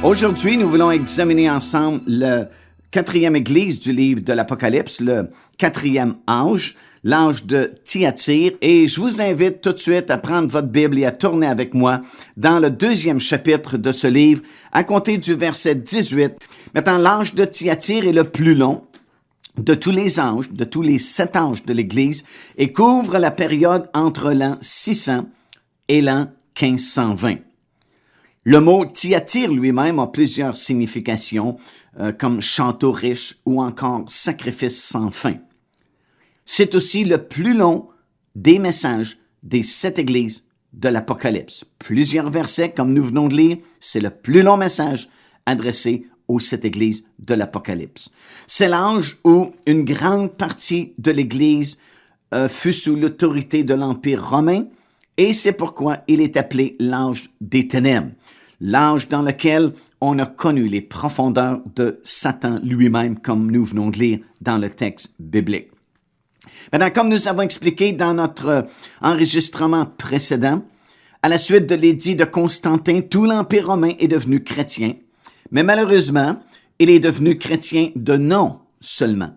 Aujourd'hui, nous voulons examiner ensemble la quatrième église du livre de l'Apocalypse, le quatrième âge, l'âge de Thyatire. Et je vous invite tout de suite à prendre votre Bible et à tourner avec moi dans le deuxième chapitre de ce livre, à compter du verset 18. Maintenant, l'âge de Thyatire est le plus long de tous les âges, de tous les 7 âges de l'Église, et couvre la période entre l'an 600 et l'an 1520. Le mot Thyatire lui-même a plusieurs significations, comme château riche ou encore sacrifice sans fin. C'est aussi le plus long des messages des 7 églises de l'Apocalypse. Plusieurs versets, comme nous venons de lire, c'est le plus long message adressé aux 7 églises de l'Apocalypse. C'est l'âge où une grande partie de l'Église fut sous l'autorité de l'Empire romain, et c'est pourquoi il est appelé l'âge des ténèbres, l'âge dans lequel on a connu les profondeurs de Satan lui-même, comme nous venons de lire dans le texte biblique. Maintenant, comme nous avons expliqué dans notre enregistrement précédent, à la suite de l'édit de Constantin, tout l'Empire romain est devenu chrétien, mais malheureusement, il est devenu chrétien de nom seulement.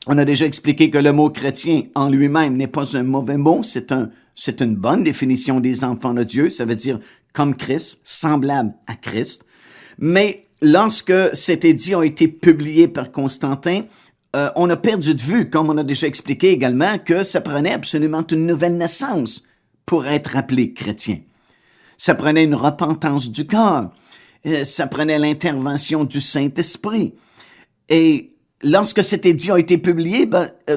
On a déjà expliqué que le mot chrétien en lui-même n'est pas un mauvais mot, c'est une bonne définition des enfants de Dieu, ça veut dire comme Christ, semblable à Christ. Mais lorsque cet édit a été publié par Constantin, on a perdu de vue, comme on a déjà expliqué également, que ça prenait absolument une nouvelle naissance pour être appelé chrétien. Ça prenait une repentance du cœur, ça prenait l'intervention du Saint-Esprit. Et lorsque cet édit a été publié,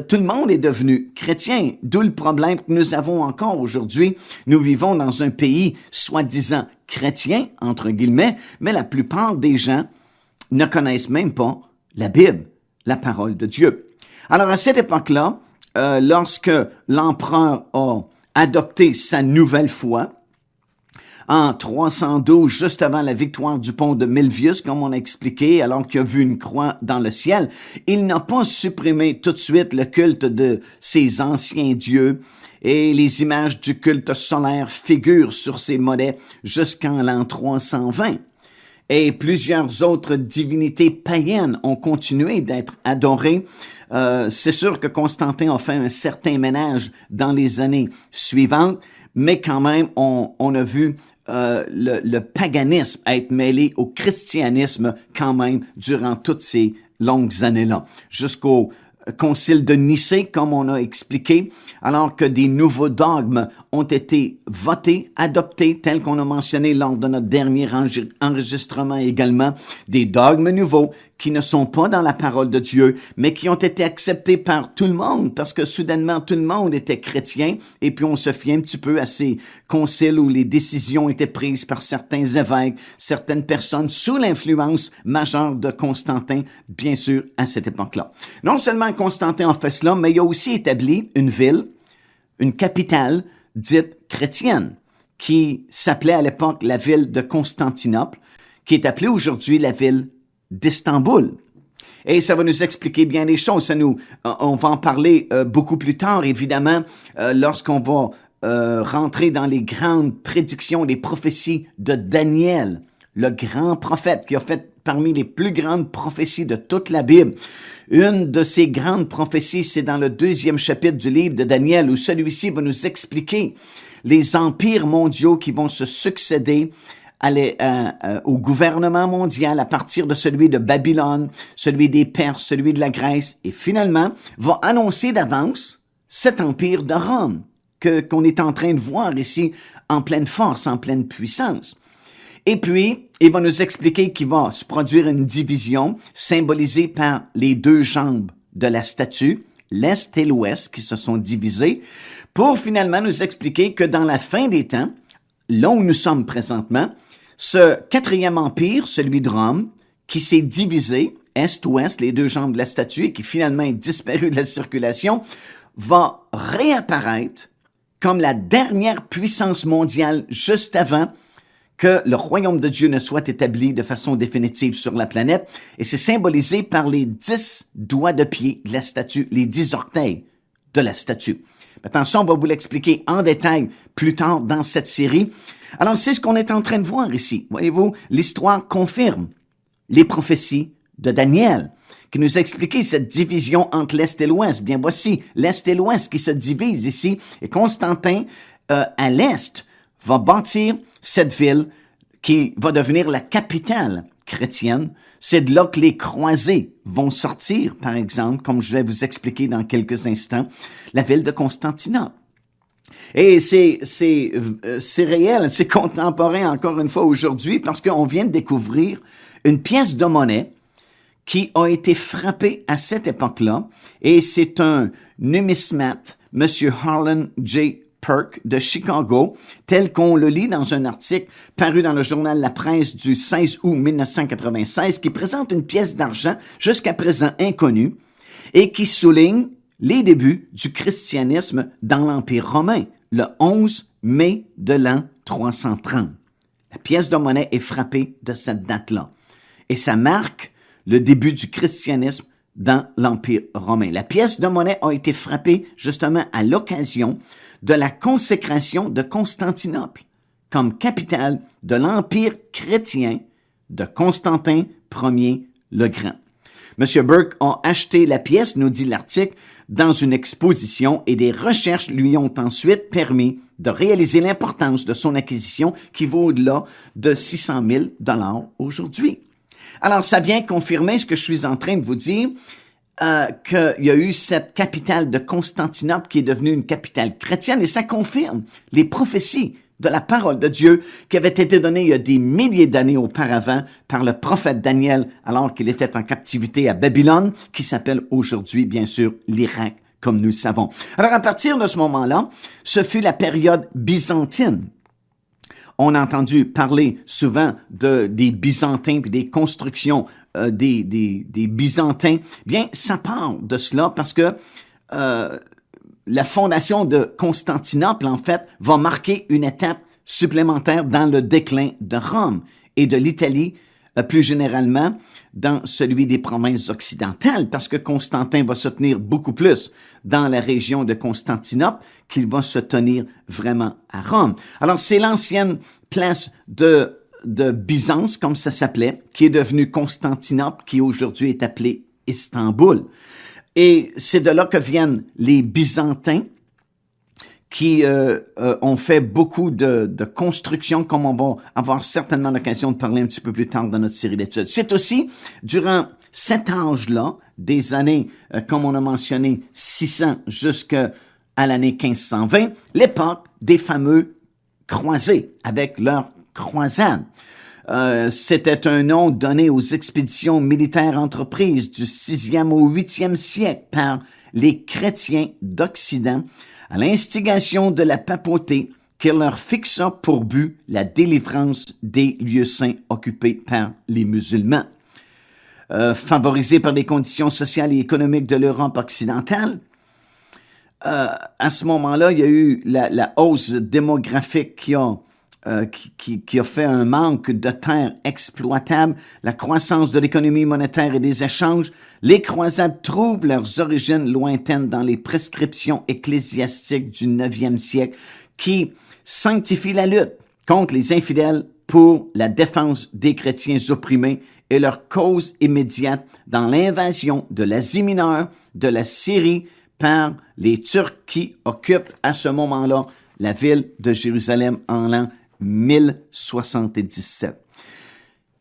tout le monde est devenu chrétien, d'où le problème que nous avons encore aujourd'hui. Nous vivons dans un pays soi-disant chrétien, entre guillemets, mais la plupart des gens ne connaissent même pas la Bible, la parole de Dieu. Alors à cette époque-là, lorsque l'empereur a adopté sa nouvelle foi, en 312, juste avant la victoire du pont de Milvius, comme on a expliqué, alors qu'il a vu une croix dans le ciel, il n'a pas supprimé tout de suite le culte de ses anciens dieux, et les images du culte solaire figurent sur ses mollets jusqu'en l'an 320. Et plusieurs autres divinités païennes ont continué d'être adorées. C'est sûr que Constantin a fait un certain ménage dans les années suivantes, mais quand même, on a vu le paganisme être mêlé au christianisme quand même durant toutes ces longues années-là, jusqu'au concile de Nicée, comme on a expliqué, alors que des nouveaux dogmes ont été votés, adoptés, tels qu'on a mentionné lors de notre dernier enregistrement également, des dogmes nouveaux qui ne sont pas dans la parole de Dieu, mais qui ont été acceptés par tout le monde, parce que soudainement, tout le monde était chrétien, et puis on se fie un petit peu à ces conciles où les décisions étaient prises par certains évêques, certaines personnes sous l'influence majeure de Constantin, bien sûr, à cette époque-là. Non seulement Constantin a fait cela, mais il a aussi établi une ville, une capitale dite chrétienne, qui s'appelait à l'époque la ville de Constantinople, qui est appelée aujourd'hui la ville d'Istanbul. Et ça va nous expliquer bien les choses. On va en parler beaucoup plus tard, évidemment, lorsqu'on va rentrer dans les grandes prédictions, les prophéties de Daniel, le grand prophète qui a fait parmi les plus grandes prophéties de toute la Bible. Une de ces grandes prophéties, c'est dans le 2e chapitre du livre de Daniel, où celui-ci va nous expliquer les empires mondiaux qui vont se succéder au gouvernement mondial à partir de celui de Babylone, celui des Perses, celui de la Grèce, et finalement va annoncer d'avance cet empire de Rome qu'on est en train de voir ici en pleine force, en pleine puissance. Et puis, il va nous expliquer qu'il va se produire une division symbolisée par les 2 jambes de la statue, l'Est et l'Ouest qui se sont divisés, pour finalement nous expliquer que dans la fin des temps, là où nous sommes présentement, ce 4e empire, celui de Rome, qui s'est divisé, Est-Ouest, les 2 jambes de la statue, et qui finalement est disparu de la circulation, va réapparaître comme la dernière puissance mondiale juste avant que le royaume de Dieu ne soit établi de façon définitive sur la planète, et c'est symbolisé par les 10 doigts de pied de la statue, les 10 orteils de la statue. Maintenant, ça, on va vous l'expliquer en détail plus tard dans cette série. Alors, c'est ce qu'on est en train de voir ici. Voyez-vous, l'histoire confirme les prophéties de Daniel, qui nous a expliqué cette division entre l'Est et l'Ouest. Bien, voici l'Est et l'Ouest qui se divisent ici. Et Constantin, à l'Est, va bâtir cette ville qui va devenir la capitale chrétienne. C'est de là que les croisés vont sortir, par exemple, comme je vais vous expliquer dans quelques instants, la ville de Constantinople. Et c'est réel, c'est contemporain encore une fois aujourd'hui parce qu'on vient de découvrir une pièce de monnaie qui a été frappée à cette époque-là et c'est un numismate, M. Harlan J. Perk de Chicago, tel qu'on le lit dans un article paru dans le journal La Presse du 16 août 1996 qui présente une pièce d'argent jusqu'à présent inconnue et qui souligne les débuts du christianisme dans l'Empire romain, le 11 mai de l'an 330. La pièce de monnaie est frappée de cette date-là. Et ça marque le début du christianisme dans l'Empire romain. La pièce de monnaie a été frappée justement à l'occasion de la consécration de Constantinople comme capitale de l'Empire chrétien de Constantin Ier le Grand. M. Burke a acheté la pièce, nous dit l'article, dans une exposition et des recherches lui ont ensuite permis de réaliser l'importance de son acquisition qui vaut au-delà de 600 000 $ aujourd'hui. Alors, ça vient confirmer ce que je suis en train de vous dire, qu'il y a eu cette capitale de Constantinople qui est devenue une capitale chrétienne et ça confirme les prophéties de la parole de Dieu qui avait été donnée il y a des milliers d'années auparavant par le prophète Daniel alors qu'il était en captivité à Babylone, qui s'appelle aujourd'hui, bien sûr, l'Irak, comme nous le savons. Alors, à partir de ce moment-là, ce fut la période byzantine. On a entendu parler souvent des Byzantins puis des constructions des Byzantins. Bien, ça part de cela parce que la fondation de Constantinople, en fait, va marquer une étape supplémentaire dans le déclin de Rome et de l'Italie, plus généralement dans celui des provinces occidentales, parce que Constantin va se tenir beaucoup plus dans la région de Constantinople qu'il va se tenir vraiment à Rome. Alors, c'est l'ancienne place de Byzance, comme ça s'appelait, qui est devenue Constantinople, qui aujourd'hui est appelée Istanbul. Et c'est de là que viennent les Byzantins qui ont fait beaucoup de constructions, comme on va avoir certainement l'occasion de parler un petit peu plus tard dans notre série d'études. C'est aussi durant cet âge-là, des années, comme on a mentionné, 600 jusqu'à l'année 1520, l'époque des fameux croisés avec leurs croisades. C'était un nom donné aux expéditions militaires entreprises du 6e au 8e siècle par les chrétiens d'Occident à l'instigation de la papauté qui leur fixa pour but la délivrance des lieux saints occupés par les musulmans. Favorisés par les conditions sociales et économiques de l'Europe occidentale, à ce moment-là, il y a eu la hausse démographique qui a fait un manque de terres exploitables, la croissance de l'économie monétaire et des échanges. Les croisades trouvent leurs origines lointaines dans les prescriptions ecclésiastiques du 9e siècle qui sanctifient la lutte contre les infidèles pour la défense des chrétiens opprimés et leur cause immédiate dans l'invasion de l'Asie mineure, de la Syrie, par les Turcs qui occupent à ce moment-là la ville de Jérusalem en l'an 1077.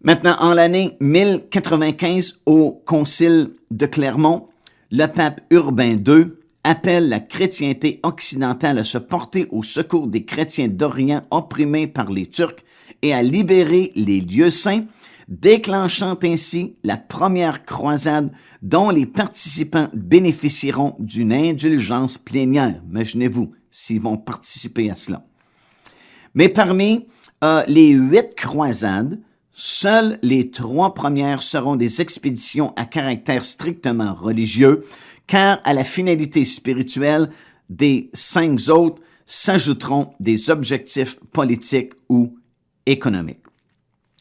Maintenant, en l'année 1095, au concile de Clermont, le pape Urbain II appelle la chrétienté occidentale à se porter au secours des chrétiens d'Orient opprimés par les Turcs et à libérer les lieux saints, déclenchant ainsi la première croisade dont les participants bénéficieront d'une indulgence plénière. Imaginez-vous s'ils vont participer à cela. Mais parmi les 8 croisades, seules les 3 premières seront des expéditions à caractère strictement religieux, car à la finalité spirituelle des 5 autres s'ajouteront des objectifs politiques ou économiques.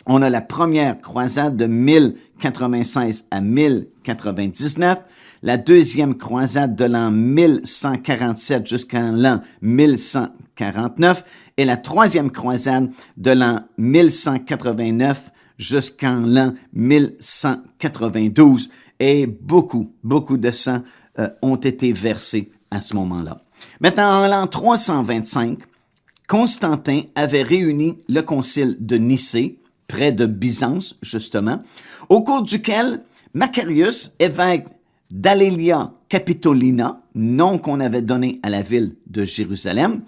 On a la première croisade de 1096 à 1099, la deuxième croisade de l'an 1147 jusqu'en l'an 1149 et la troisième croisade de l'an 1189 jusqu'en l'an 1192. Et beaucoup de sang ont été versés à ce moment-là. Maintenant, en l'an 325, Constantin avait réuni le concile de Nicée, près de Byzance, justement, au cours duquel Macarius, évêque d'Alélia Capitolina, nom qu'on avait donné à la ville de Jérusalem,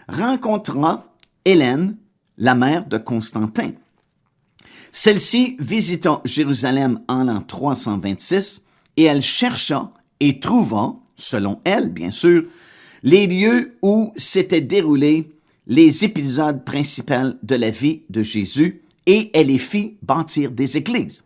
rencontra Hélène, la mère de Constantin. Celle-ci visita Jérusalem en l'an 326 et elle chercha et trouva, selon elle, bien sûr, les lieux où s'étaient déroulés les épisodes principaux de la vie de Jésus et elle les fit bâtir des églises.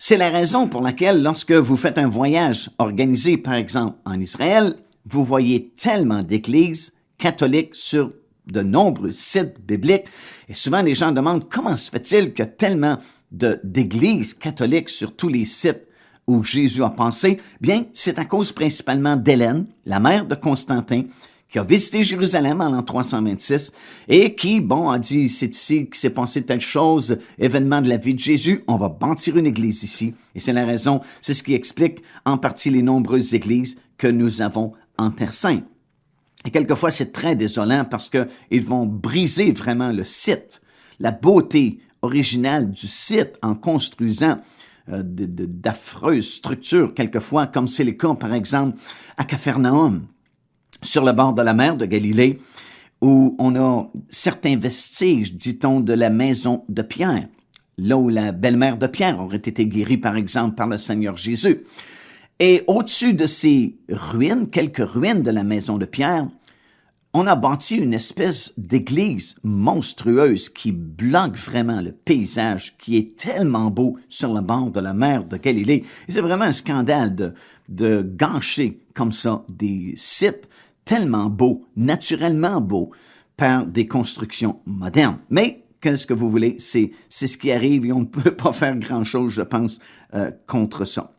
C'est la raison pour laquelle, lorsque vous faites un voyage organisé, par exemple, en Israël, vous voyez tellement d'églises catholiques sur de nombreux sites bibliques. Et souvent, les gens demandent comment se fait-il qu'il y a tellement d'églises catholiques sur tous les sites où Jésus a passé? Bien, c'est à cause principalement d'Hélène, la mère de Constantin, qui a visité Jérusalem en l'an 326 et qui, a dit, c'est ici qu'il s'est passé telle chose, événement de la vie de Jésus, on va bâtir une église ici. Et c'est la raison, c'est ce qui explique en partie les nombreuses églises que nous avons en Terre Sainte. Et quelquefois, c'est très désolant parce qu'ils vont briser vraiment le site, la beauté originale du site en construisant d'affreuses structures, quelquefois, comme c'est le cas, par exemple, à Capharnaüm, sur le bord de la mer de Galilée, où on a certains vestiges, dit-on, de la maison de Pierre, là où la belle-mère de Pierre aurait été guérie, par exemple, par le Seigneur Jésus. Et au-dessus de ces ruines, quelques ruines de la maison de Pierre, on a bâti une espèce d'église monstrueuse qui bloque vraiment le paysage, qui est tellement beau sur le bord de la mer de Galilée. Et c'est vraiment un scandale de gâcher comme ça des sites tellement beaux, naturellement beaux, par des constructions modernes. Mais qu'est-ce que vous voulez? C'est ce qui arrive et on ne peut pas faire grand-chose, je pense, contre ça.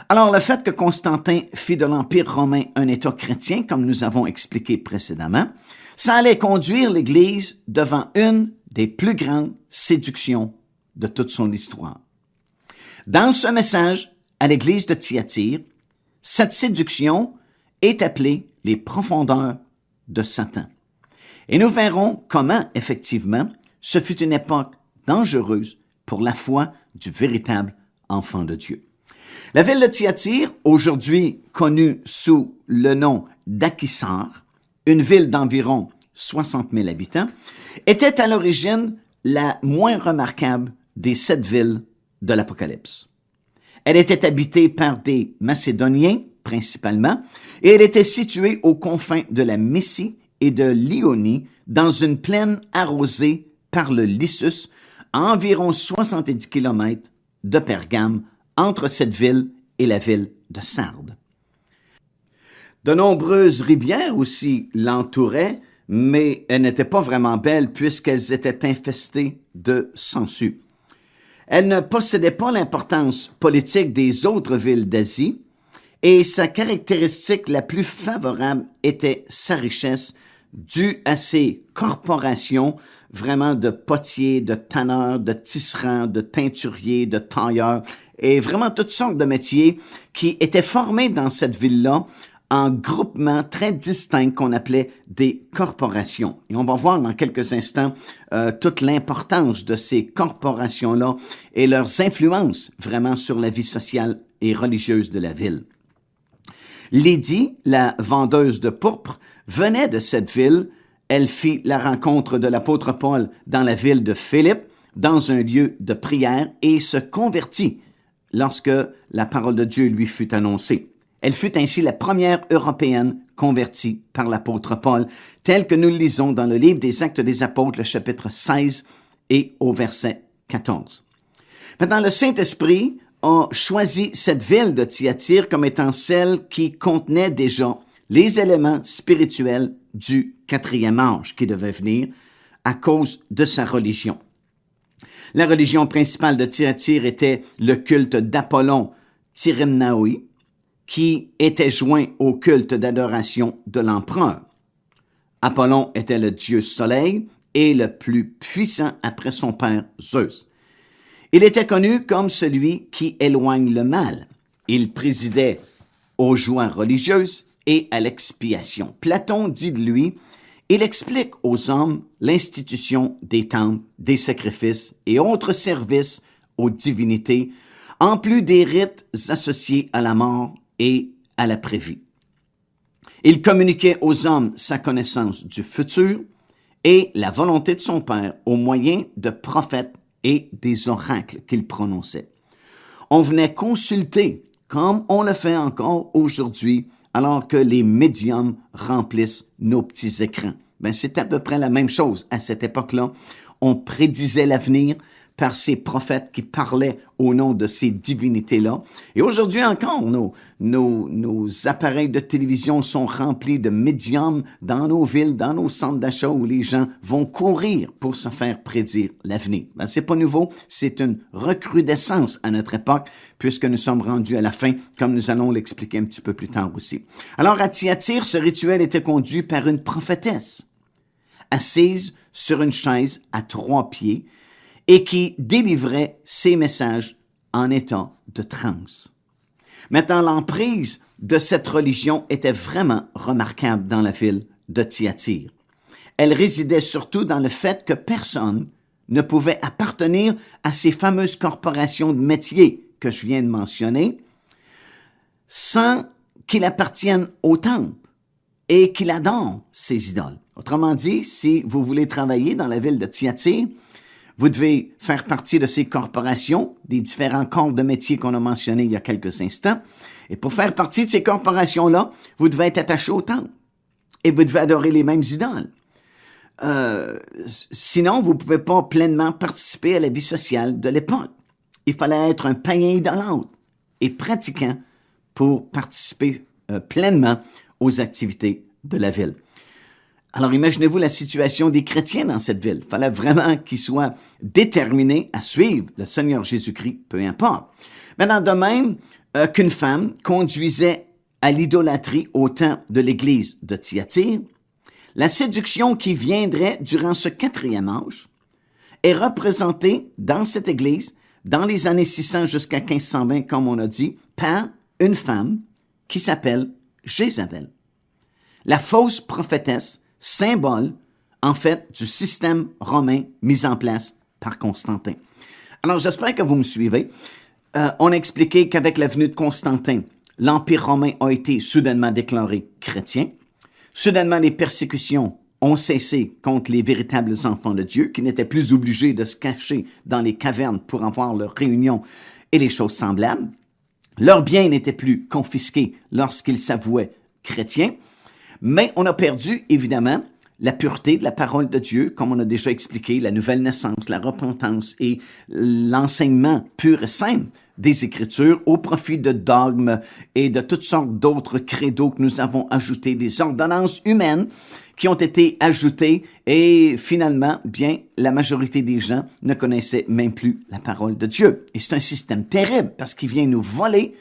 Alors, le fait que Constantin fit de l'Empire romain un État chrétien, comme nous avons expliqué précédemment, ça allait conduire l'Église devant une des plus grandes séductions de toute son histoire. Dans ce message à l'Église de Thyatire, cette séduction est appelée les profondeurs de Satan. Et nous verrons comment, effectivement, ce fut une époque dangereuse pour la foi du véritable enfant de Dieu. La ville de Thyatire, aujourd'hui connue sous le nom d'Akhisar, une ville d'environ 60 000 habitants, était à l'origine la moins remarquable des 7 villes de l'Apocalypse. Elle était habitée par des Macédoniens, principalement, et elle était située aux confins de la Mysie et de l'Ionie, dans une plaine arrosée par le Lissus, à environ 70 km de Pergame, entre cette ville et la ville de Sardes. De nombreuses rivières aussi l'entouraient, mais elles n'étaient pas vraiment belles puisqu'elles étaient infestées de sangsues. Elle ne possédait pas l'importance politique des autres villes d'Asie et sa caractéristique la plus favorable était sa richesse due à ses corporations vraiment de potiers, de tanneurs, de tisserands, de teinturiers, de tailleurs et vraiment toutes sortes de métiers qui étaient formés dans cette ville-là en groupements très distincts qu'on appelait des corporations. Et on va voir dans quelques instants toute l'importance de ces corporations-là et leurs influences vraiment sur la vie sociale et religieuse de la ville. Lydie, la vendeuse de pourpre, venait de cette ville. Elle fit la rencontre de l'apôtre Paul dans la ville de Philippe, dans un lieu de prière, et se convertit lorsque la parole de Dieu lui fut annoncée. Elle fut ainsi la première Européenne convertie par l'apôtre Paul, telle que nous le lisons dans le livre des Actes des Apôtres, le chapitre 16 et au verset 14. Maintenant, le Saint-Esprit a choisi cette ville de Thyatire comme étant celle qui contenait déjà les éléments spirituels du 4e âge qui devait venir à cause de sa religion. La religion principale de Thyatire était le culte d'Apollon Tyrimnaoi, qui étaient joints au culte d'adoration de l'empereur. Apollon était le dieu soleil et le plus puissant après son père Zeus. Il était connu comme celui qui éloigne le mal. Il présidait aux joies religieuses et à l'expiation. Platon dit de lui, il explique aux hommes l'institution des temples, des sacrifices et autres services aux divinités, en plus des rites associés à la mort et à l'après-vie. Il communiquait aux hommes sa connaissance du futur et la volonté de son Père au moyen de prophètes et des oracles qu'il prononçait. On venait consulter, comme on le fait encore aujourd'hui, alors que les médiums remplissent nos petits écrans. C'est à peu près la même chose à cette époque-là. On prédisait l'avenir par ces prophètes qui parlaient au nom de ces divinités-là. Et aujourd'hui encore, nos appareils de télévision sont remplis de médiums dans nos villes, dans nos centres d'achat où les gens vont courir pour se faire prédire l'avenir. C'est pas nouveau, c'est une recrudescence à notre époque puisque nous sommes rendus à la fin, comme nous allons l'expliquer un petit peu plus tard aussi. Alors à Thyatire, ce rituel était conduit par une prophétesse assise sur une chaise à 3 pieds et qui délivrait ses messages en état de transe. Maintenant, l'emprise de cette religion était vraiment remarquable dans la ville de Thyatire. Elle résidait surtout dans le fait que personne ne pouvait appartenir à ces fameuses corporations de métiers que je viens de mentionner sans qu'il appartienne au temple et qu'il adore ses idoles. Autrement dit, si vous voulez travailler dans la ville de Thyatire, vous devez faire partie de ces corporations, des différents corps de métiers qu'on a mentionnés il y a quelques instants. Et pour faire partie de ces corporations-là, vous devez être attaché au temple. Et vous devez adorer les mêmes idoles. Sinon, vous ne pouvez pas pleinement participer à la vie sociale de l'époque. Il fallait être un païen idolâtre et pratiquant pour participer pleinement aux activités de la ville. Alors imaginez-vous la situation des chrétiens dans cette ville. Il fallait vraiment qu'ils soient déterminés à suivre le Seigneur Jésus-Christ, peu importe. Maintenant, de même qu'une femme conduisait à l'idolâtrie au temps de l'église de Thyatire, la séduction qui viendrait durant ce 4e âge est représentée dans cette église, dans les années 600 jusqu'à 1520, comme on a dit, par une femme qui s'appelle Jézabel. La fausse prophétesse, symbole, en fait, du système romain mis en place par Constantin. Alors, j'espère que vous me suivez. On a expliqué qu'avec la venue de Constantin, l'Empire romain a été soudainement déclaré chrétien. Soudainement, les persécutions ont cessé contre les véritables enfants de Dieu, qui n'étaient plus obligés de se cacher dans les cavernes pour avoir leurs réunions et les choses semblables. Leurs biens n'étaient plus confisqués lorsqu'ils s'avouaient chrétiens. Mais on a perdu, évidemment, la pureté de la parole de Dieu, comme on a déjà expliqué, la nouvelle naissance, la repentance et l'enseignement pur et simple des Écritures au profit de dogmes et de toutes sortes d'autres credos que nous avons ajoutés, des ordonnances humaines qui ont été ajoutées et finalement, bien, la majorité des gens ne connaissaient même plus la parole de Dieu. Et c'est un système terrible parce qu'il vient nous voler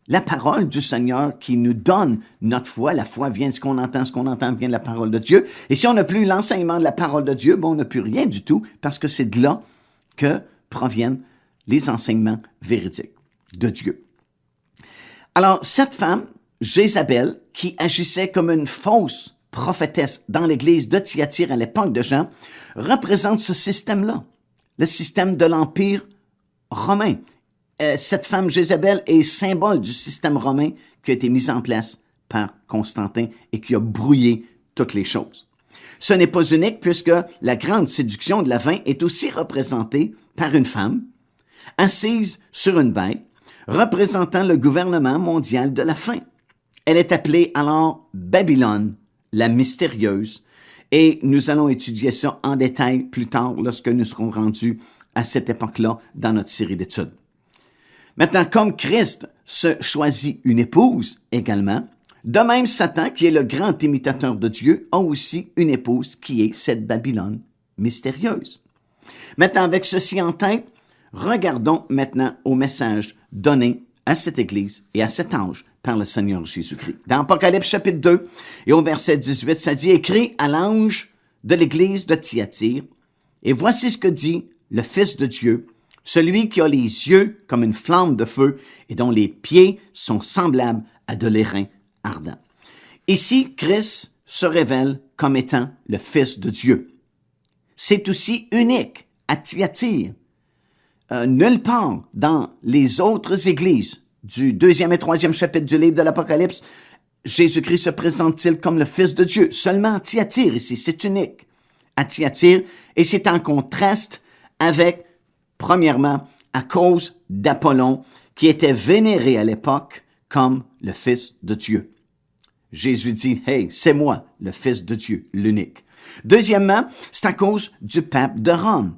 la parole du Seigneur qui nous donne notre foi. La foi vient de ce qu'on entend vient de la parole de Dieu. Et si on n'a plus l'enseignement de la parole de Dieu, on n'a plus rien du tout parce que c'est de là que proviennent les enseignements véridiques de Dieu. Alors, cette femme, Jézabel, qui agissait comme une fausse prophétesse dans l'église de Thyatire à l'époque de Jean, représente ce système-là, le système de l'Empire romain. Cette femme Jézabel est symbole du système romain qui a été mis en place par Constantin et qui a brouillé toutes les choses. Ce n'est pas unique puisque la grande séduction de la fin est aussi représentée par une femme assise sur une bête représentant le gouvernement mondial de la fin. Elle est appelée alors Babylone, la mystérieuse, et nous allons étudier ça en détail plus tard lorsque nous serons rendus à cette époque-là dans notre série d'études. Maintenant, comme Christ se choisit une épouse également, de même Satan, qui est le grand imitateur de Dieu, a aussi une épouse qui est cette Babylone mystérieuse. Maintenant, avec ceci en tête, regardons maintenant au message donné à cette Église et à cet ange par le Seigneur Jésus-Christ. Dans Apocalypse chapitre 2 et au verset 18, ça dit « Écrit à l'ange de l'Église de Thyatire, et voici ce que dit le Fils de Dieu, celui qui a les yeux comme une flamme de feu et dont les pieds sont semblables à de l'airain ardent. » Ici, Christ se révèle comme étant le Fils de Dieu. C'est aussi unique à Thyatire. Nulle part dans les autres églises du 2e et 3e chapitre du livre de l'Apocalypse, Jésus-Christ se présente-t-il comme le Fils de Dieu. Seulement à Thyatire ici, c'est unique à Thyatire et c'est en contraste avec, premièrement, à cause d'Apollon qui était vénéré à l'époque comme le Fils de Dieu. Jésus dit, « Hey, c'est moi, le Fils de Dieu, l'unique. » Deuxièmement, c'est à cause du pape de Rome,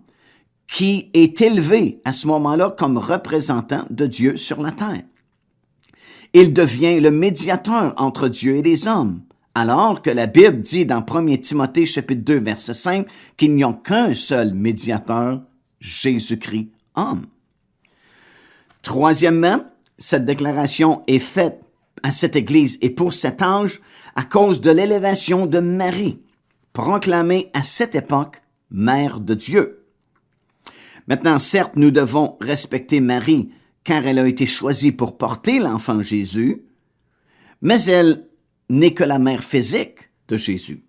qui est élevé à ce moment-là comme représentant de Dieu sur la terre. Il devient le médiateur entre Dieu et les hommes, alors que la Bible dit dans 1 Timothée chapitre 2, verset 5, qu'il n'y a qu'un seul médiateur, Jésus-Christ, homme. Troisièmement, cette déclaration est faite à cette Église et pour cet ange à cause de l'élévation de Marie, proclamée à cette époque Mère de Dieu. Maintenant, certes, nous devons respecter Marie car elle a été choisie pour porter l'enfant Jésus, mais elle n'est que la mère physique de Jésus.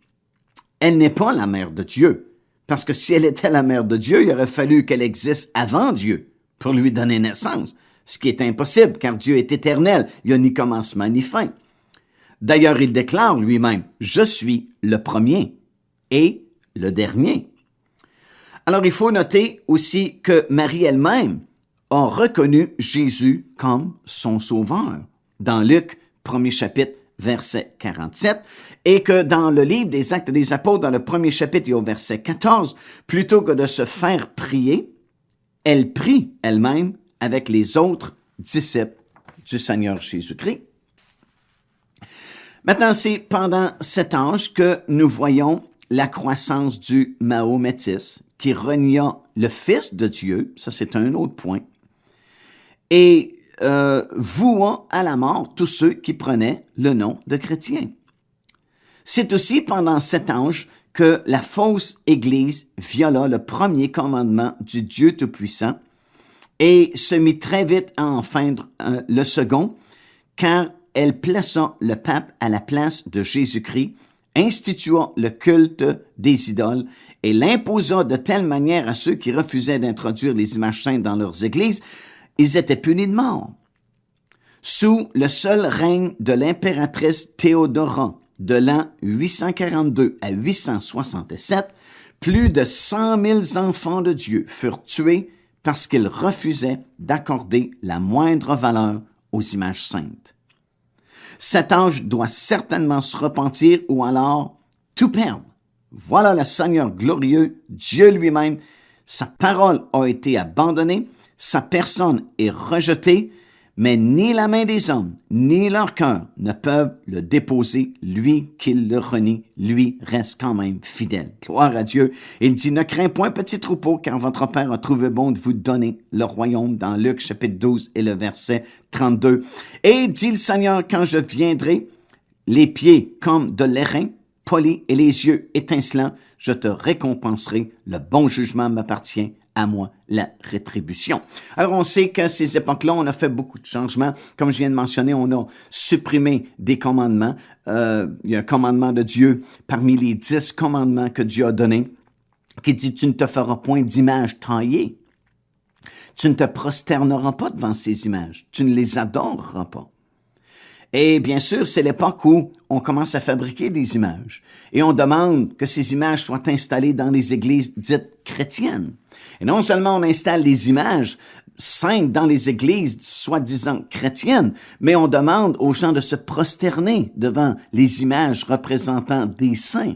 Elle n'est pas la mère de Dieu, parce que si elle était la mère de Dieu, il aurait fallu qu'elle existe avant Dieu pour lui donner naissance, ce qui est impossible car Dieu est éternel, il n'y a ni commencement ni fin. D'ailleurs, il déclare lui-même, « Je suis le premier et le dernier ». Alors, il faut noter aussi que Marie elle-même a reconnu Jésus comme son sauveur. Dans Luc, 1er chapitre, verset 47, et que dans le livre des Actes des Apôtres, dans le 1er chapitre et au verset 14, plutôt que de se faire prier, elle prie elle-même avec les autres disciples du Seigneur Jésus-Christ. Maintenant, c'est pendant cet âge que nous voyons la croissance du mahométisme qui renia le Fils de Dieu, ça c'est un autre point, et voua à la mort tous ceux qui prenaient le nom de chrétiens. C'est aussi pendant cet âge que la fausse Église viola le premier commandement du Dieu Tout-Puissant et se mit très vite à enfreindre le second, car elle plaça le pape à la place de Jésus-Christ, institua le culte des idoles et l'imposa de telle manière à ceux qui refusaient d'introduire les images saintes dans leurs églises, ils étaient punis de mort. Sous le seul règne de l'impératrice Théodora de l'an 842 à 867, plus de 100 000 enfants de Dieu furent tués parce qu'ils refusaient d'accorder la moindre valeur aux images saintes. Cet âge doit certainement se repentir ou alors tout perdre. Voilà le Seigneur glorieux, Dieu lui-même. Sa parole a été abandonnée, sa personne est rejetée, mais ni la main des hommes, ni leur cœur ne peuvent le déposer. Lui qui le renie, lui reste quand même fidèle. Gloire à Dieu. Il dit, ne crains point, petit troupeau, car votre Père a trouvé bon de vous donner le royaume dans Luc chapitre 12 et le verset 32. Et dit le Seigneur, quand je viendrai, les pieds comme de l'airain, polis et les yeux étincelants, je te récompenserai. Le bon jugement m'appartient. À moi la rétribution. Alors, on sait qu'à ces époques-là, on a fait beaucoup de changements. Comme je viens de mentionner, on a supprimé des commandements. Il y a un commandement de Dieu parmi les 10 commandements que Dieu a donnés qui dit « Tu ne te feras point d'image taillée. Tu ne te prosterneras pas devant ces images. Tu ne les adoreras pas. » Et bien sûr, c'est l'époque où on commence à fabriquer des images. Et on demande que ces images soient installées dans les églises dites chrétiennes. Et non seulement on installe les images saintes dans les églises soi-disant chrétiennes, mais on demande aux gens de se prosterner devant les images représentant des saints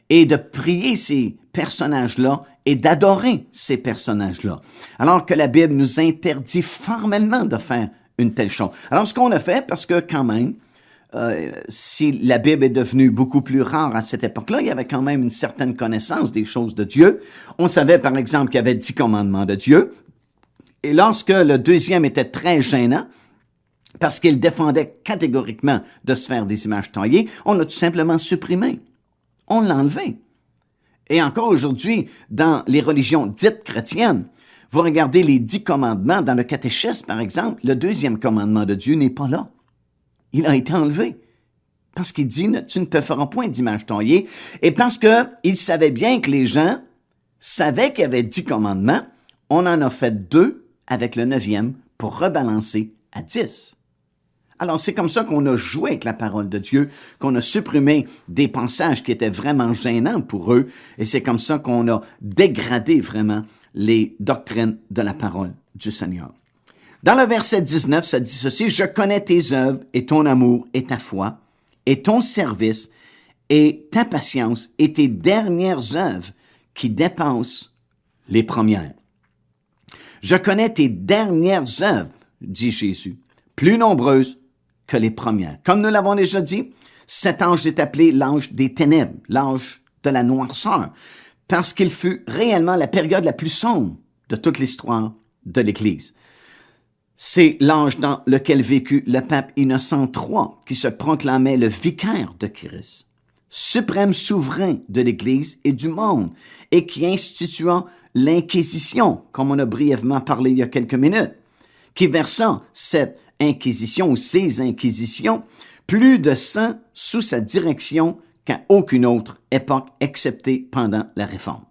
et de prier ces personnages-là et d'adorer ces personnages-là. Alors que la Bible nous interdit formellement de faire une telle chose. Alors, ce qu'on a fait, parce que quand même, si la Bible est devenue beaucoup plus rare à cette époque-là, il y avait quand même une certaine connaissance des choses de Dieu. On savait, par exemple, qu'il y avait 10 commandements de Dieu. Et lorsque le deuxième était très gênant, parce qu'il défendait catégoriquement de se faire des images taillées, on l'a tout simplement supprimé. On l'a enlevé. Et encore aujourd'hui, dans les religions dites chrétiennes, vous regardez les 10 commandements dans le catéchisme, par exemple, le 2e commandement de Dieu n'est pas là. Il a été enlevé. Parce qu'il dit, tu ne te feras point d'image taillée. Et parce qu'il savait bien que les gens savaient qu'il y avait 10 commandements, on en a fait 2 avec le 9e pour rebalancer à 10. Alors, c'est comme ça qu'on a joué avec la parole de Dieu, qu'on a supprimé des passages qui étaient vraiment gênants pour eux, et c'est comme ça qu'on a dégradé vraiment les doctrines de la parole du Seigneur. Dans le verset 19, ça dit ceci, « Je connais tes œuvres et ton amour et ta foi, et ton service et ta patience et tes dernières œuvres qui dépassent les premières. » Je connais tes dernières œuvres, dit Jésus, plus nombreuses que les premières. Comme nous l'avons déjà dit, cet ange est appelé l'ange des ténèbres, l'ange de la noirceur, parce qu'il fut réellement la période la plus sombre de toute l'histoire de l'Église. C'est l'ange dans lequel vécut le pape Innocent III, qui se proclamait le vicaire de Christ, suprême souverain de l'Église et du monde, et qui institua l'Inquisition, comme on a brièvement parlé il y a quelques minutes, qui versa cette Inquisition ou ces Inquisitions, plus de 100 sous sa direction qu'à aucune autre époque, excepté pendant la Réforme.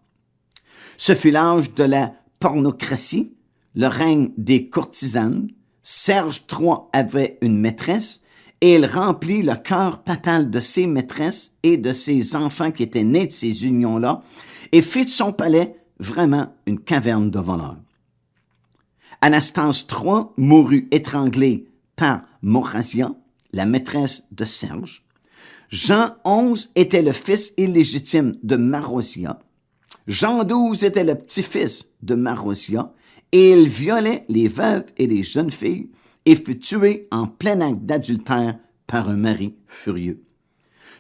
Ce fut l'âge de la pornocratie, le règne des courtisanes. Serge III avait une maîtresse et il remplit le cœur papal de ses maîtresses et de ses enfants qui étaient nés de ces unions-là et fit de son palais vraiment une caverne de voleurs. Anastase III mourut étranglé par Maurasia, la maîtresse de Serge. Jean XI était le fils illégitime de Marozia. Jean XII était le petit-fils de Marozia et il violait les veuves et les jeunes filles et fut tué en plein acte d'adultère par un mari furieux.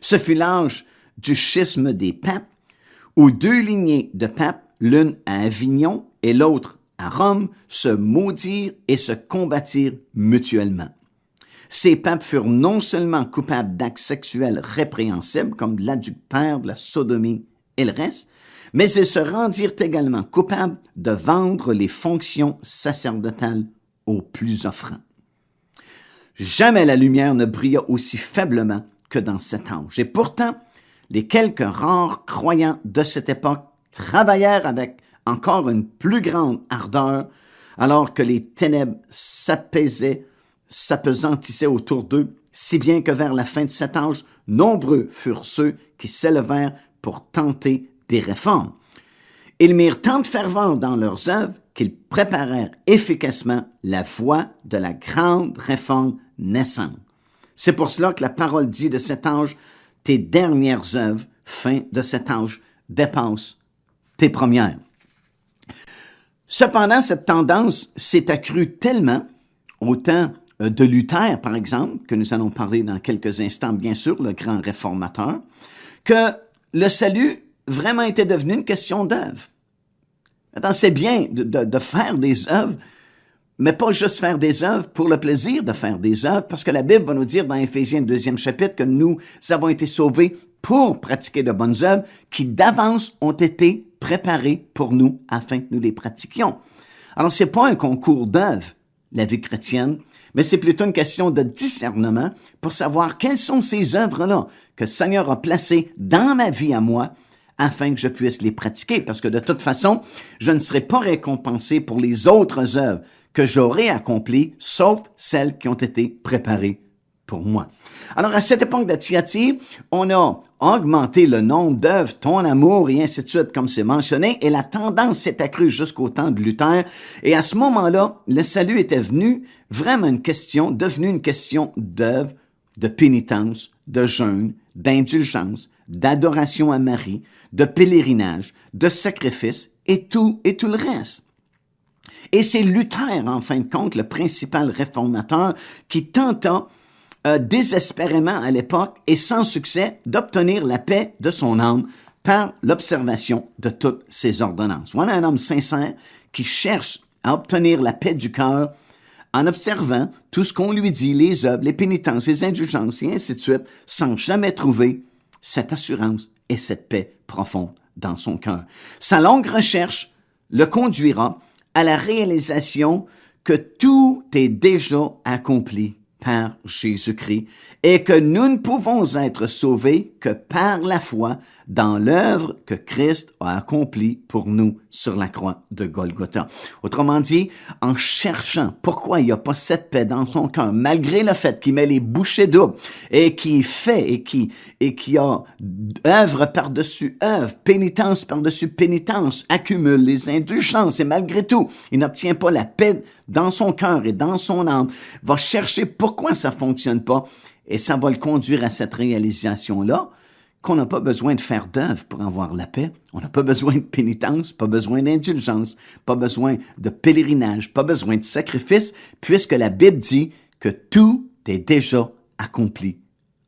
Ce fut l'âge du schisme des papes, où 2 lignées de papes, l'une à Avignon et l'autre à Rome, se maudirent et se combattirent mutuellement. Ces papes furent non seulement coupables d'actes sexuels répréhensibles, comme l'adultère, la sodomie et le reste, mais ils se rendirent également coupables de vendre les fonctions sacerdotales aux plus offrants. Jamais la lumière ne brilla aussi faiblement que dans cet âge. Et pourtant, les quelques rares croyants de cette époque travaillèrent avec encore une plus grande ardeur, alors que les ténèbres s'appesantissaient autour d'eux, si bien que vers la fin de cet âge, nombreux furent ceux qui s'élevèrent pour tenter des réformes. Ils mirent tant de ferveur dans leurs œuvres qu'ils préparèrent efficacement la voie de la grande réforme naissante. C'est pour cela que la parole dit de cet âge, « Tes dernières œuvres, fin de cet âge, dépassent tes premières. » Cependant, cette tendance s'est accrue tellement, au temps de Luther, par exemple, que nous allons parler dans quelques instants, bien sûr, le grand réformateur, que le salut vraiment était devenu une question d'œuvre. Attends, c'est bien de faire des œuvres, mais pas juste faire des œuvres pour le plaisir de faire des œuvres, parce que la Bible va nous dire dans Éphésiens 2e chapitre que nous avons été sauvés pour pratiquer de bonnes œuvres qui d'avance ont été préparées pour nous afin que nous les pratiquions. Alors, c'est pas un concours d'œuvres, la vie chrétienne, mais c'est plutôt une question de discernement pour savoir quelles sont ces œuvres-là que le Seigneur a placées dans ma vie à moi afin que je puisse les pratiquer. Parce que de toute façon, je ne serai pas récompensé pour les autres œuvres que j'aurai accomplies, sauf celles qui ont été préparées pour moi. Alors, à cette époque de Thyatire, on a augmenté le nombre d'œuvres, ton amour et ainsi de suite, comme c'est mentionné, et la tendance s'est accrue jusqu'au temps de Luther. Et à ce moment-là, le salut était vraiment devenu une question d'œuvre, de pénitence, de jeûne, d'indulgence, d'adoration à Marie, de pèlerinage, de sacrifice et tout le reste. Et c'est Luther, en fin de compte, le principal réformateur, qui tenta désespérément à l'époque et sans succès d'obtenir la paix de son âme par l'observation de toutes ses ordonnances. Voilà un homme sincère qui cherche à obtenir la paix du cœur en observant tout ce qu'on lui dit, les œuvres, les pénitences, les indulgences et ainsi de suite, sans jamais trouver cette assurance et cette paix profonde dans son cœur. Sa longue recherche le conduira à la réalisation que tout est déjà accompli par Jésus-Christ et que nous ne pouvons être sauvés que par la foi dans l'œuvre que Christ a accomplie pour nous sur la croix de Golgotha. Autrement dit, en cherchant pourquoi il n'y a pas cette paix dans son cœur, malgré le fait qu'il met les bouchées doubles et qui fait et qui a œuvre par-dessus œuvre, pénitence par-dessus pénitence, accumule les indulgences et malgré tout, il n'obtient pas la paix dans son cœur et dans son âme, va chercher pourquoi ça fonctionne pas et ça va le conduire à cette réalisation-là qu'on n'a pas besoin de faire d'œuvre pour avoir la paix. On n'a pas besoin de pénitence, pas besoin d'indulgence, pas besoin de pèlerinage, pas besoin de sacrifice, puisque la Bible dit que tout est déjà accompli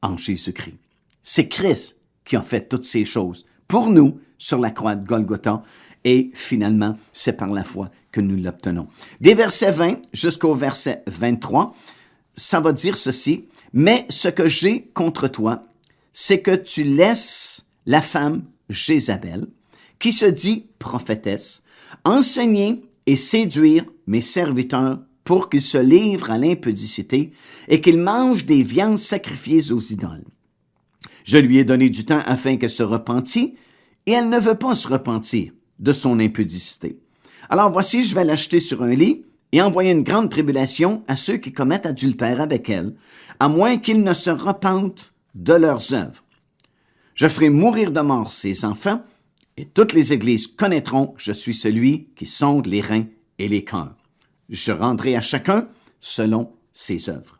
en Jésus-Christ. C'est Christ qui a fait toutes ces choses pour nous sur la croix de Golgotha et finalement, c'est par la foi que nous l'obtenons. Des versets 20 jusqu'au verset 23, ça va dire ceci, « Mais ce que j'ai contre toi, c'est que tu laisses la femme Jézabel, qui se dit prophétesse, enseigner et séduire mes serviteurs pour qu'ils se livrent à l'impudicité et qu'ils mangent des viandes sacrifiées aux idoles. Je lui ai donné du temps afin qu'elle se repentît, et elle ne veut pas se repentir de son impudicité. Alors voici, je vais l'acheter sur un lit et envoyer une grande tribulation à ceux qui commettent adultère avec elle, à moins qu'ils ne se repentent de leurs œuvres. Je ferai mourir de mort ses enfants, et toutes les églises connaîtront que je suis celui qui sonde les reins et les cœurs. Je rendrai à chacun selon ses œuvres. »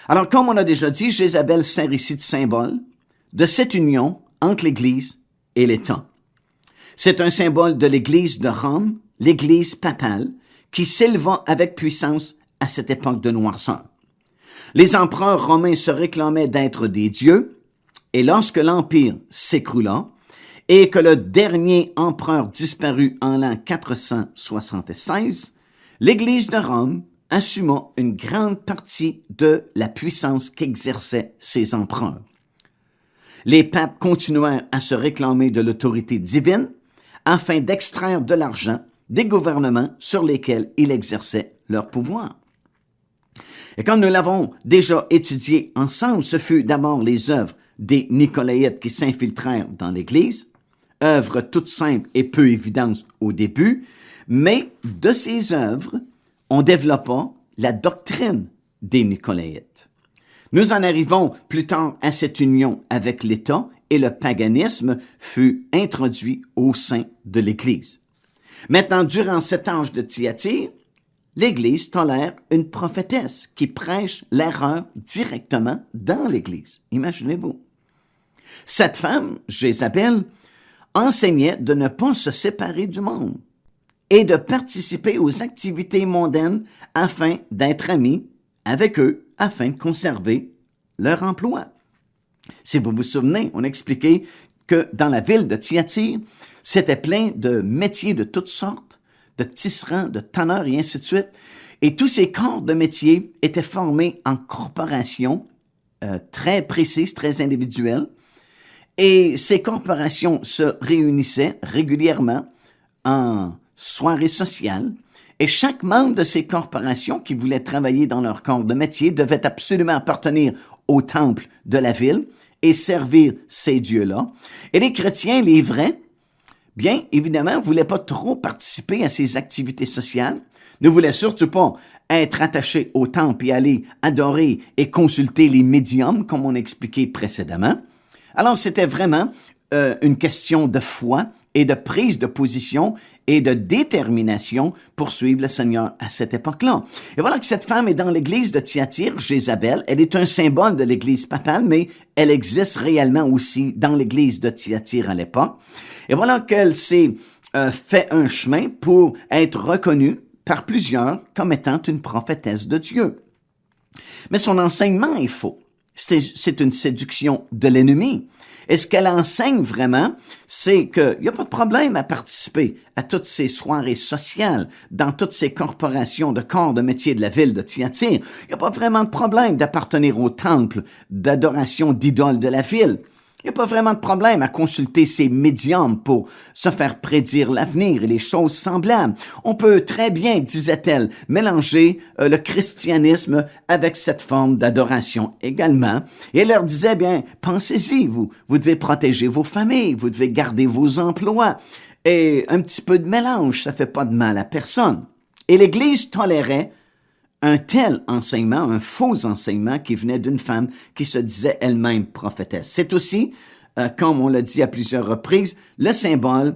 Alors, comme on a déjà dit, Jézabel sert ici de symbole de cette union entre l'Église et l'État. C'est un symbole de l'Église de Rome, l'Église papale, qui s'éleva avec puissance à cette époque de noirceur. Les empereurs romains se réclamaient d'être des dieux, et lorsque l'Empire s'écroula et que le dernier empereur disparut en l'an 476, l'Église de Rome assuma une grande partie de la puissance qu'exerçaient ces empereurs. Les papes continuèrent à se réclamer de l'autorité divine afin d'extraire de l'argent des gouvernements sur lesquels ils exerçaient leur pouvoir. Et comme nous l'avons déjà étudié ensemble, ce fut d'abord les œuvres des Nicolaïtes qui s'infiltrèrent dans l'Église, œuvres toutes simples et peu évidentes au début, mais de ces œuvres, on développa la doctrine des Nicolaïtes. Nous en arrivons plus tard à cette union avec l'État et le paganisme fut introduit au sein de l'Église. Maintenant, durant cet âge de Thyatire, l'Église tolère une prophétesse qui prêche l'erreur directement dans l'Église. Imaginez-vous. Cette femme, Jézabel, enseignait de ne pas se séparer du monde et de participer aux activités mondaines afin d'être amis avec eux, afin de conserver leur emploi. Si vous vous souvenez, on expliquait que dans la ville de Thyatire, c'était plein de métiers de toutes sortes, de tisserands, de tanneurs et ainsi de suite. Et tous ces corps de métiers étaient formés en corporations très précises, très individuelles. Et ces corporations se réunissaient régulièrement en soirées sociales. Et chaque membre de ces corporations qui voulait travailler dans leur corps de métier devait absolument appartenir au temple de la ville et servir ces dieux-là. Et les chrétiens, les vrais, bien évidemment, ne voulaient pas trop participer à ces activités sociales, ne voulaient surtout pas être attachés au temple et aller adorer et consulter les médiums, comme on expliquait précédemment. Alors, c'était vraiment une question de foi et de prise de position et de détermination pour suivre le Seigneur à cette époque-là. Et voilà que cette femme est dans l'église de Thyatire, Jézabel. Elle est un symbole de l'église papale, mais elle existe réellement aussi dans l'église de Thyatire à l'époque. Et voilà qu'elle s'est fait un chemin pour être reconnue par plusieurs comme étant une prophétesse de Dieu. Mais son enseignement est faux. C'est une séduction de l'ennemi. Et ce qu'elle enseigne vraiment, c'est qu'il n'y a pas de problème à participer à toutes ces soirées sociales, dans toutes ces corporations de corps de métier de la ville de Thyatire. Il n'y a pas vraiment de problème d'appartenir au temple d'adoration d'idoles de la ville. Il n'y a pas vraiment de problème à consulter ces médiums pour se faire prédire l'avenir et les choses semblables. On peut très bien, disait-elle, mélanger le christianisme avec cette forme d'adoration également. Et elle leur disait, bien, pensez-y, vous devez protéger vos familles, vous devez garder vos emplois. Et un petit peu de mélange, ça fait pas de mal à personne. Et l'Église tolérait un tel enseignement, un faux enseignement qui venait d'une femme qui se disait elle-même prophétesse. C'est aussi, comme on l'a dit à plusieurs reprises, le symbole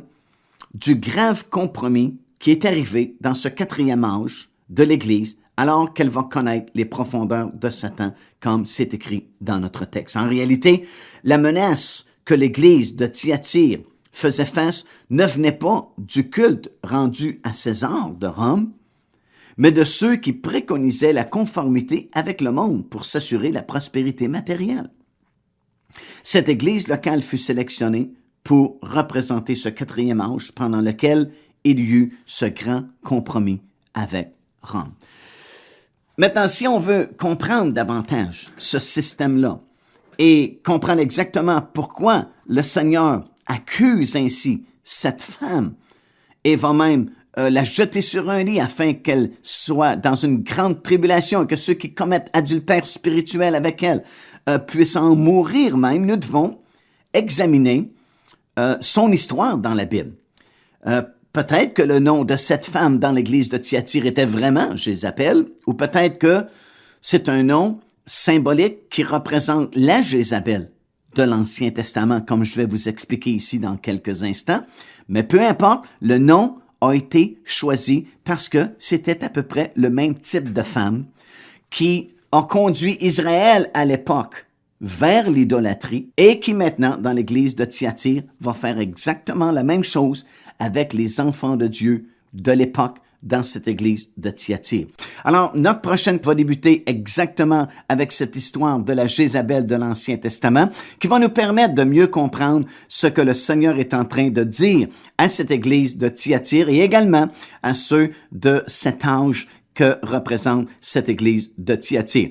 du grave compromis qui est arrivé dans ce 4e âge de l'Église alors qu'elle va connaître les profondeurs de Satan, comme c'est écrit dans notre texte. En réalité, la menace que l'Église de Thyatire faisait face ne venait pas du culte rendu à César de Rome, mais de ceux qui préconisaient la conformité avec le monde pour s'assurer la prospérité matérielle. Cette église locale fut sélectionnée pour représenter ce 4e âge pendant lequel il y eut ce grand compromis avec Rome. Maintenant, si on veut comprendre davantage ce système-là et comprendre exactement pourquoi le Seigneur accuse ainsi cette femme et va même la jeter sur un lit afin qu'elle soit dans une grande tribulation et que ceux qui commettent adultère spirituel avec elle puissent en mourir même, nous devons examiner son histoire dans la Bible. Peut-être que le nom de cette femme dans l'église de Thyatire était vraiment Jézabel, ou peut-être que c'est un nom symbolique qui représente la Jézabel de l'Ancien Testament, comme je vais vous expliquer ici dans quelques instants. Mais peu importe, le nom a été choisi parce que c'était à peu près le même type de femme qui a conduit Israël à l'époque vers l'idolâtrie et qui maintenant, dans l'église de Thyatire, va faire exactement la même chose avec les enfants de Dieu de l'époque dans cette église de Thyatire. Alors, notre prochaine va débuter exactement avec cette histoire de la Jézabel de l'Ancien Testament qui va nous permettre de mieux comprendre ce que le Seigneur est en train de dire à cette église de Thyatire et également à ceux de cet âge que représente cette église de Thyatire.